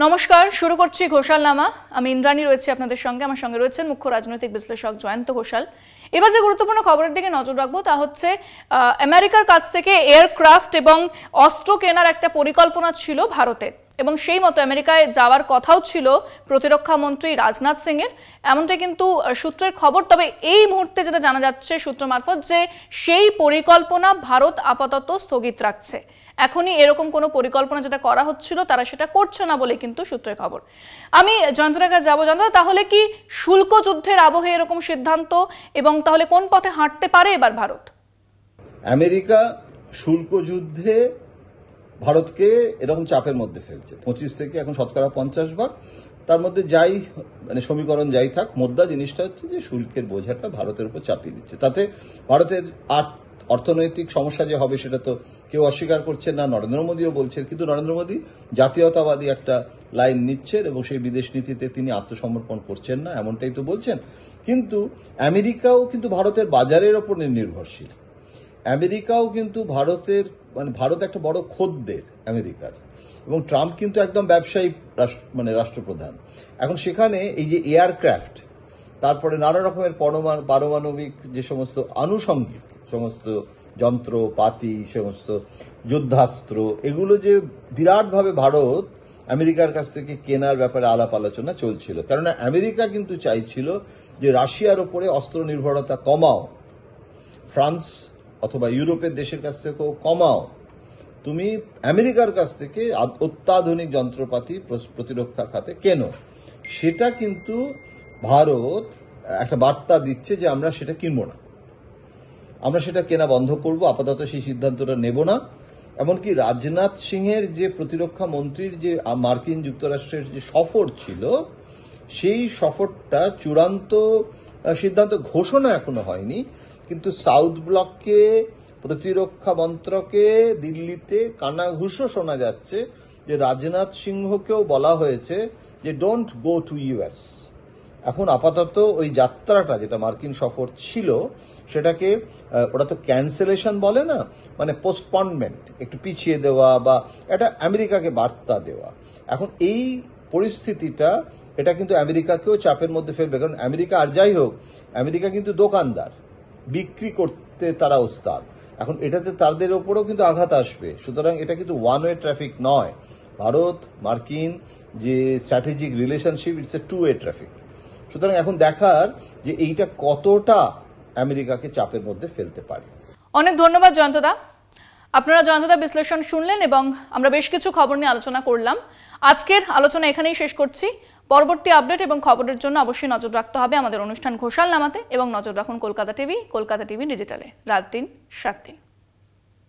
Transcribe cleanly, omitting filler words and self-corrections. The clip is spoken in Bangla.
নমস্কার, শুরু করছি ঘোষালনামা। আমি ইন্দ্রাণী রয়েছে আপনাদের সঙ্গে। আমার সঙ্গে রয়েছেন মুখ্য রাজনৈতিক বিশ্লেষক জয়ন্ত ঘোষাল। এবার যে গুরুত্বপূর্ণ খবরের দিকে নজর রাখবো তা হচ্ছে আমেরিকার কাছ থেকে এয়ারক্রাফট এবং অস্ত্র কেনার একটা পরিকল্পনা ছিল ভারতের, এবং সেই মতো আমেরিকায় যাওয়ার কথাও ছিল প্রতিরক্ষা মন্ত্রী রাজনাথ সিং এর, এমনটা কিন্তু সূত্রের খবর। তবে এই মুহূর্তে যেটা জানা যাচ্ছে সূত্র মারফত, যে সেই পরিকল্পনা ভারত আপাতত স্থগিত রাখছে। এখনই এরকম কোনো পরিকল্পনা যেটা করা হচ্ছিল তারা সেটা করছে না বলে কিন্তু সূত্রের খবর। আমি জয়ন্তর কাছে যাবো। জয়ন্ত, তাহলে কি শুল্ক যুদ্ধের আবহে এরকম সিদ্ধান্ত, এবং তাহলে কোন পথে হাঁটতে পারে এবার ভারত? আমেরিকা শুল্ক যুদ্ধে ভারতকে এরকম চাপের মধ্যে ফেলছে। 25 থেকে এখন শতকরা 50 ভাগ, তার মধ্যে যাই মানে সমীকরণ যাই থাক, মোদ্দা জিনিসটা হচ্ছে যে শুল্কের বোঝাটা ভারতের উপর চাপিয়ে দিচ্ছে। তাতে ভারতের অর্থনৈতিক সমস্যা যে হবে সেটা তো কেউ অস্বীকার করছেন না, নরেন্দ্র মোদীও বলছেন। কিন্তু নরেন্দ্র মোদী জাতীয়তাবাদী একটা লাইন নিচ্ছেন এবং সেই বিদেশ নীতিতে তিনি আত্মসমর্পণ করছেন না, এমনটাই তো বলছেন। কিন্তু আমেরিকাও কিন্তু ভারতের বাজারের ওপর নির্ভরশীল। আমেরিকাও কিন্তু ভারতের ভারত একটা বড় খদ্দের আমেরিকার, এবং ট্রাম্প কিন্তু একদম ব্যবসায়ী রাষ্ট্রপ্রধান। এখন সেখানে এই যে এয়ারক্রাফট, তারপরে নানা রকমের পারমাণবিক যে সমস্ত আনুষঙ্গিক সমস্ত যন্ত্রপাতি, সমস্ত যুদ্ধাস্ত্র, এগুলো যে বিরাটভাবে ভারত আমেরিকার কাছ থেকে কেনার ব্যাপারে আলাপ আলোচনা চলছিল। কেননা আমেরিকা কিন্তু চাইছিল যে রাশিয়ার ওপরে অস্ত্র নির্ভরতা কমাও, ফ্রান্স অথবা ইউরোপের দেশের কাছ থেকেও কমাও, তুমি আমেরিকার কাছ থেকে অত্যাধুনিক যন্ত্রপাতি প্রতিরক্ষা খাতে কেনো। সেটা কিন্তু ভারত একটা বার্তা দিচ্ছে যে আমরা সেটা কিনবো না, আমরা সেটা কেনা বন্ধ করব, আপাতত সেই সিদ্ধান্তটা নেব না। এমনকি রাজনাথ সিংয়ের যে প্রতিরক্ষা মন্ত্রীর যে মার্কিন যুক্তরাষ্ট্রের যে সফর ছিল, সেই সফরটা চূড়ান্ত সিদ্ধান্ত ঘোষণা এখনো হয়নি, কিন্তু সাউথ ব্লককে, প্রতিরক্ষা মন্ত্রকে দিল্লিতে কানাঘুষো শোনা যাচ্ছে যে রাজনাথ সিংহকেও বলা হয়েছে যে ডোন্ট গো টু ইউএস। এখন আপাতত ওই যাত্রাটা, যেটা মার্কিন সফর ছিল, সেটাকে ওরা তো ক্যান্সেলেশন বলে না, মানে পোস্টপনমেন্ট, একটু পিছিয়ে দেওয়া বা এটা আমেরিকাকে বার্তা দেওয়া। এখন এই পরিস্থিতিটা এটা কিন্তু আমেরিকাকেও চাপের মধ্যে ফেলবে। কারণ আমেরিকা আর যাই হোক, আমেরিকা কিন্তু দোকানদার, বিক্রি করতে তারা ওস্তাদ। এখন এটাতে তাদের ওপরেও কিন্তু আঘাত আসবে। সুতরাং এটা কিন্তু ওয়ান ওয়ে ট্রাফিক নয়। ভারত মার্কিন যে strategic relationship, it's a two way traffic. সুতরাং এখন দেখার যে এইটা কতটা আমেরিকাকে চাপের মধ্যে ফেলতে পারে। অনেক ধন্যবাদ জয়ন্তদা। আপনারা জয়ন্তদা বিশ্লেষণ শুনলেন এবং আমরা বেশ কিছু খবর নিয়ে আলোচনা করলাম। আজকের আলোচনা এখানেই শেষ করছি। পরবর্তী আপডেট এবং খবরের জন্য অবশ্যই নজর রাখতে হবে আমাদের অনুষ্ঠান ঘোষালনামাতে, এবং নজর রাখুন কলকাতা টিভি ডিজিটালে রাত ৩, ৭ দিন।